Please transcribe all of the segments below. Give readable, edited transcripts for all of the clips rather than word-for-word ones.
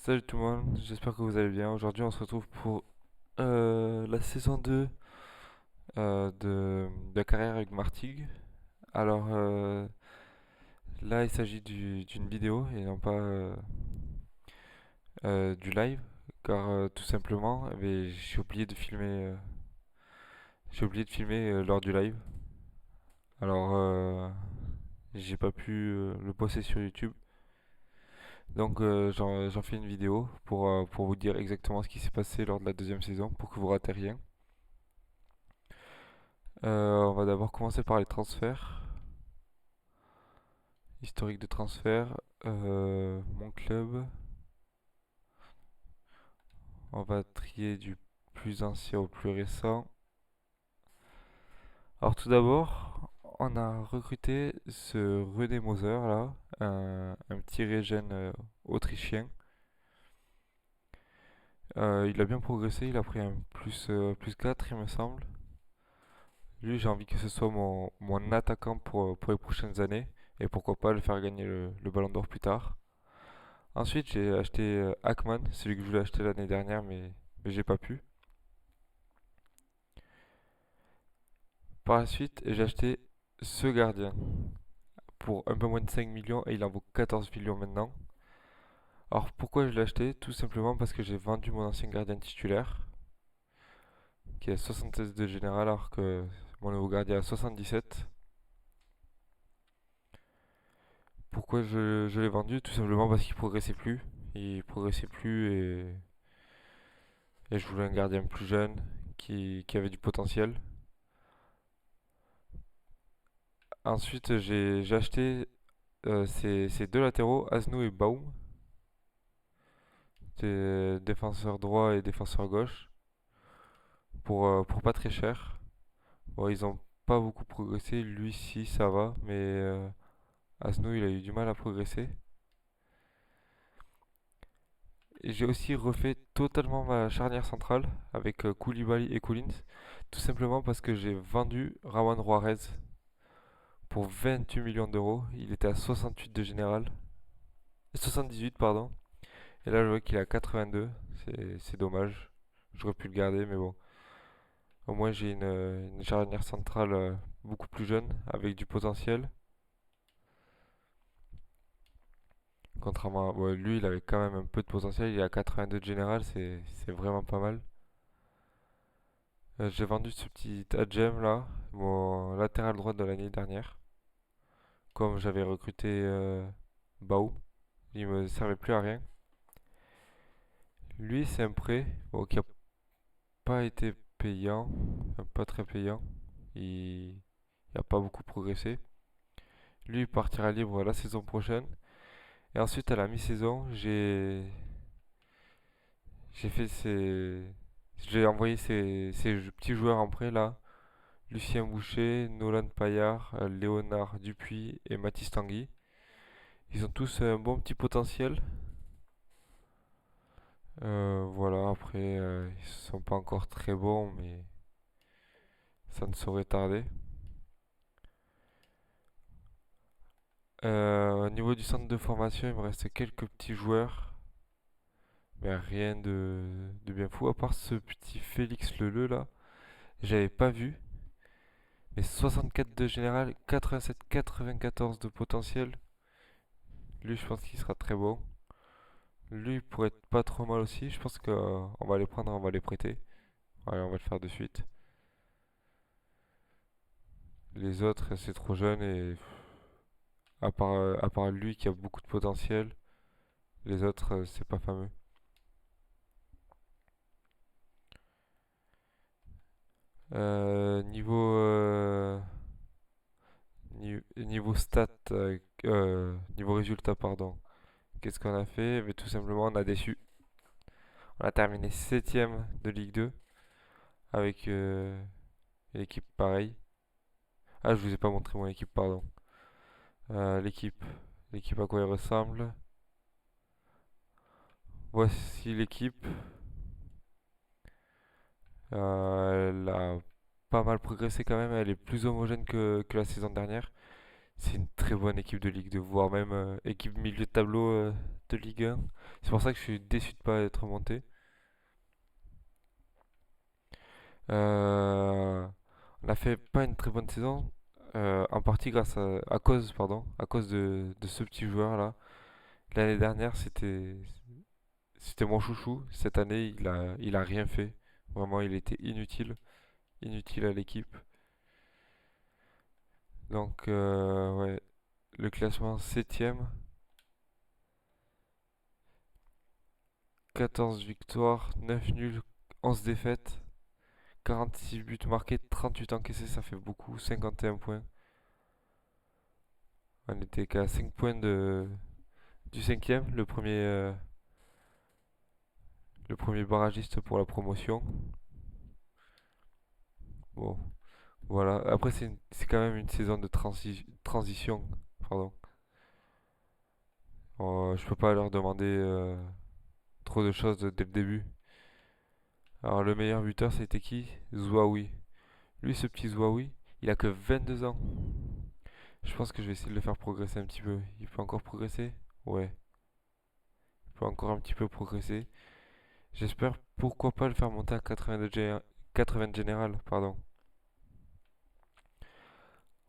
Salut tout le monde, j'espère que vous allez bien. Aujourd'hui, on se retrouve pour la saison 2 de la carrière avec Martigues. Alors là, il s'agit d'une vidéo et non pas du live, car tout simplement, j'ai oublié de filmer lors du live. Alors, j'ai pas pu le poster sur YouTube. Donc, j'en fais une vidéo pour vous dire exactement ce qui s'est passé lors de la deuxième saison, pour que vous ratez rien. On va d'abord commencer par les transferts. Historique de transfert. Mon club. On va trier du plus ancien au plus récent. Alors tout d'abord, on a recruté ce René Moser là, un petit régène autrichien. Il a bien progressé, il a pris un plus 4 il me semble. Lui j'ai envie que ce soit mon attaquant pour les prochaines années et pourquoi pas le faire gagner le ballon d'or plus tard. Ensuite, j'ai acheté Ackman, celui que je voulais acheter l'année dernière, mais j'ai pas pu. Par la suite, j'ai acheté ce gardien pour un peu moins de 5 millions et il en vaut 14 millions maintenant. Alors pourquoi je l'ai acheté? Tout simplement parce que j'ai vendu mon ancien gardien titulaire, qui est à 76 de général, alors que mon nouveau gardien a 77. Pourquoi je l'ai vendu? Tout simplement parce qu'il progressait plus. Il progressait plus et je voulais un gardien plus jeune qui avait du potentiel. Ensuite, j'ai acheté ces deux latéraux, Asnou et Baum, des défenseurs droit et défenseur gauche, pour pas très cher. Bon, ils ont pas beaucoup progressé, lui si ça va, mais Asnou il a eu du mal à progresser. Et j'ai aussi refait totalement ma charnière centrale avec Koulibaly et Collins, tout simplement parce que j'ai vendu Ramon Juarez pour 28 millions d'euros. Il était à 68 de général, 78 pardon. Et là je vois qu'il est à 82, c'est dommage. J'aurais pu le garder, mais bon. Au moins, j'ai une charnière centrale beaucoup plus jeune, avec du potentiel. Contrairement à ouais, lui, il avait quand même un peu de potentiel. Il est à 82 de général, c'est vraiment pas mal. J'ai vendu ce petit Adjem là, mon latéral droit de l'année dernière. Comme j'avais recruté Baou, il me servait plus à rien. Lui, c'est un prêt bon, qui a pas été payant, enfin, pas très payant. Il a pas beaucoup progressé. Lui, il partira libre la saison prochaine. Et ensuite, à la mi-saison, j'ai fait j'ai envoyé ces petits joueurs en prêt là. Lucien Boucher, Nolan Paillard, Léonard Dupuis et Mathis Tanguy. Ils ont tous un bon petit potentiel. Voilà, après, ils sont pas encore très bons, mais ça ne saurait tarder. Au niveau du centre de formation, il me reste quelques petits joueurs, mais rien de bien fou, à part ce petit Félix Leleu là. J'avais pas vu. Mais 64 de général, 87-94 de potentiel. Lui, je pense qu'il sera très bon. Lui, il pourrait être pas trop mal aussi. Je pense qu'on va les prendre, on va les prêter. Allez, on va le faire de suite. Les autres, c'est trop jeune et à part lui qui a beaucoup de potentiel, les autres, c'est pas fameux. Niveau niveau stats, niveau résultat, pardon. Qu'est-ce qu'on a fait? Mais tout simplement, on a déçu. On a terminé septième de Ligue 2 avec une équipe pareille. Ah, je vous ai pas montré mon équipe, pardon. L'équipe. L'équipe à quoi elle ressemble. Voici l'équipe. Elle a pas mal progressé quand même. Elle est plus homogène que la saison dernière. c'est une très bonne équipe de Ligue 2, voire même équipe milieu de tableau de Ligue 1. C'est pour ça que je suis déçu de ne pas être monté. Euh, on a fait pas une très bonne saison, en partie à cause, pardon, à cause de ce petit joueur là. L'année dernière, c'était mon chouchou. Cette année, il a rien fait. Vraiment, il était inutile à l'équipe. Donc, ouais, le classement septième, 14 victoires, 9 nuls, 11 défaites, 46 buts marqués, 38 encaissés, ça fait beaucoup, 51 points. On était qu'à 5 points du cinquième, le premier barragiste pour la promotion. Bon, voilà. Après, c'est quand même une saison de transition. Pardon. Je peux pas leur demander trop de choses dès le début. Alors, le meilleur buteur, c'était qui? Zouaoui. Lui, ce petit Zouaoui, il a que 22 ans. Je pense que je vais essayer de le faire progresser un petit peu. Il peut encore progresser? Ouais, il peut encore un petit peu progresser. J'espère pourquoi pas le faire monter à 80 général, pardon.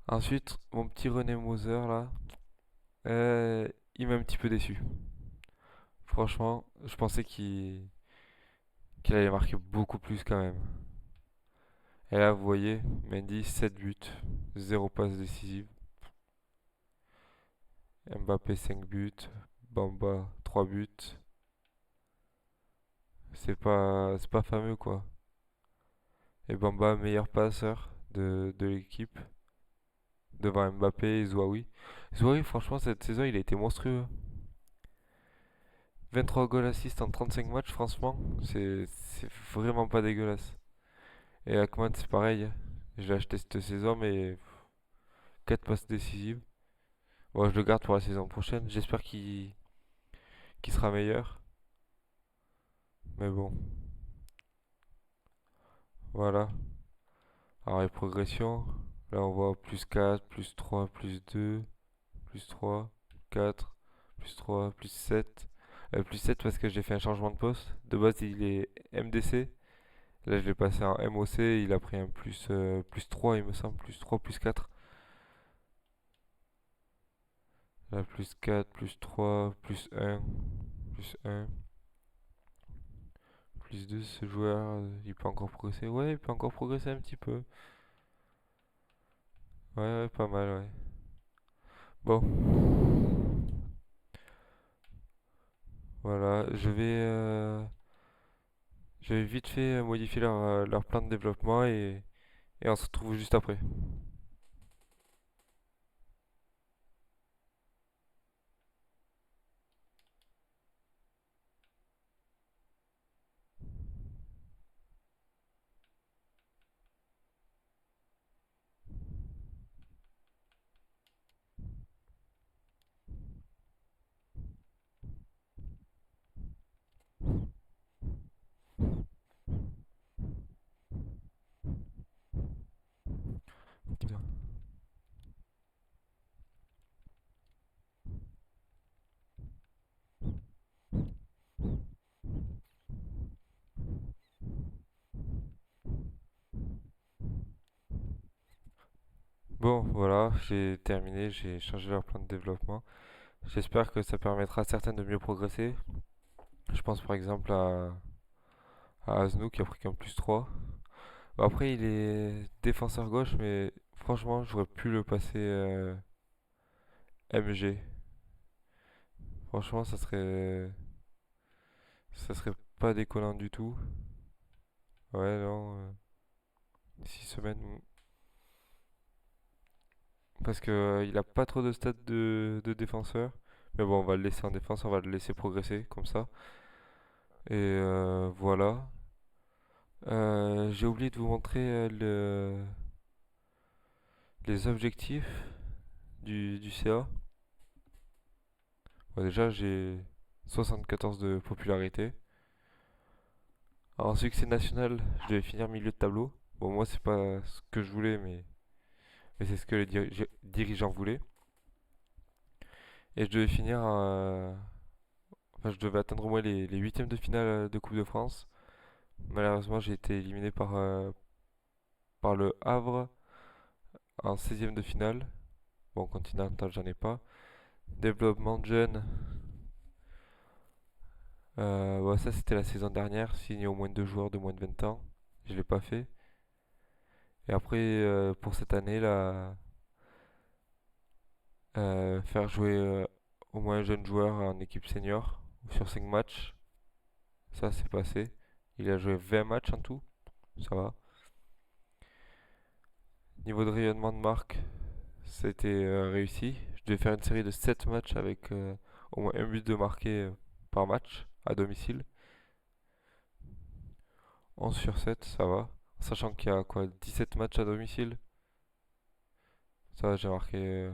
Ensuite, mon petit René Moser là, il m'a un petit peu déçu. Franchement, je pensais qu'il allait marquer beaucoup plus quand même. Et là, vous voyez, Mendy, 7 buts, 0 passe décisive. Mbappé, 5 buts. Bamba, 3 buts. C'est pas fameux quoi. Et Bamba, meilleur passeur de l'équipe, devant Mbappé et Zouaoui. Zouaoui, franchement, cette saison, il a été monstrueux. 23 goals assists en 35 matchs, franchement, c'est vraiment pas dégueulasse. Et Akman, c'est pareil. Je l'ai acheté cette saison, mais 4 passes décisives. Bon, je le garde pour la saison prochaine. J'espère qu'il sera meilleur. Mais bon, voilà. Alors, les progressions. Là, on voit plus 4, plus 3, plus 2, plus 3, 4, plus 3, plus 7. Plus 7 parce que j'ai fait un changement de poste. De base, il est MDC. Là, je l'ai passé en MOC. Il a pris un plus 3, il me semble. Plus 3, plus 4. Là, plus 4, plus 3, plus un, plus 2. Ce joueur, il peut encore progresser. Ouais, il peut encore progresser un petit peu. Ouais, ouais, pas mal, ouais. Bon, voilà. Je vais vite fait modifier leur plan de développement et on se retrouve juste après. Bon, voilà, j'ai terminé, j'ai changé leur plan de développement. J'espère que ça permettra à certains de mieux progresser. Je pense par exemple à Aznou qui a pris qu'un plus 3. Bon, après, il est défenseur gauche, mais franchement, j'aurais pu le passer MG. Franchement, ça serait pas déconnant du tout. Ouais, non, 6 semaines. Parce que il a pas trop de stats de défenseur. Mais bon, on va le laisser en défense, on va le laisser progresser comme ça. Et voilà. J'ai oublié de vous montrer les objectifs du CA. Bon, déjà, j'ai 74 de popularité. En succès national, je devais finir milieu de tableau. Bon, moi, c'est pas ce que je voulais, mais c'est ce que les dirigeants voulaient. Et je devais finir, enfin, je devais atteindre au moins les huitièmes de finale de Coupe de France. Malheureusement, j'ai été éliminé par le Havre en 16e de finale. Bon, continental, j'en ai pas. Développement de jeunes, ouais, ça c'était la saison dernière, signé au moins deux joueurs de moins de 20 ans. Je l'ai pas fait. Et après, pour cette année, là, faire jouer au moins un jeune joueur en équipe senior sur 5 matchs, ça c'est passé. Il a joué 20 matchs en tout, ça va. Niveau de rayonnement de marque, c'était réussi. Je devais faire une série de 7 matchs avec au moins un but de marqué par match à domicile. 11 sur 7, ça va. Sachant qu'il y a quoi, 17 matchs à domicile. Ça va, j'ai marqué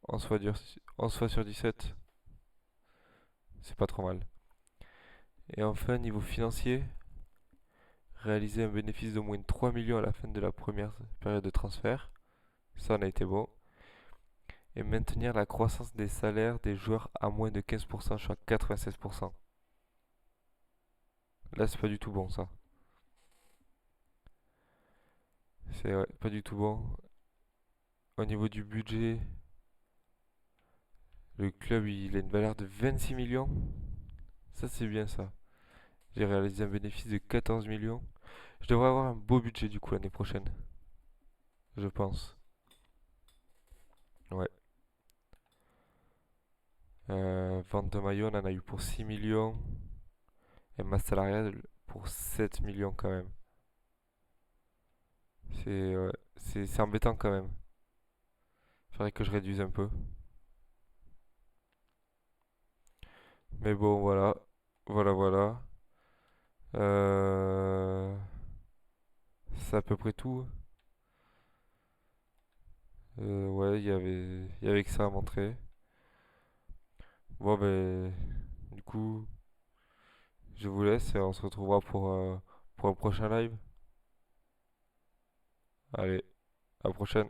11 fois, 11 fois sur 17. C'est pas trop mal. Et enfin, niveau financier, réaliser un bénéfice d'au moins 3 millions à la fin de la première période de transfert. Ça en a été bon. Et maintenir la croissance des salaires des joueurs à moins de 15%, soit 96%. Là, c'est pas du tout bon, ça. C'est ouais, pas du tout bon. Au niveau du budget, le club il a une valeur de 26 millions. Ça, c'est bien ça. J'ai réalisé un bénéfice de 14 millions. Je devrais avoir un beau budget du coup l'année prochaine, je pense. Ouais. Vente de maillot, on en a eu pour 6 millions. Et masse salariale pour 7 millions quand même. Ouais, c'est embêtant quand même. Faudrait que je réduise un peu. Mais bon, voilà. Voilà, voilà. Euh, c'est à peu près tout. Ouais, il y avait que ça à montrer. Bon, ben, du coup, je vous laisse et on se retrouvera pour un prochain live. Allez, à la prochaine.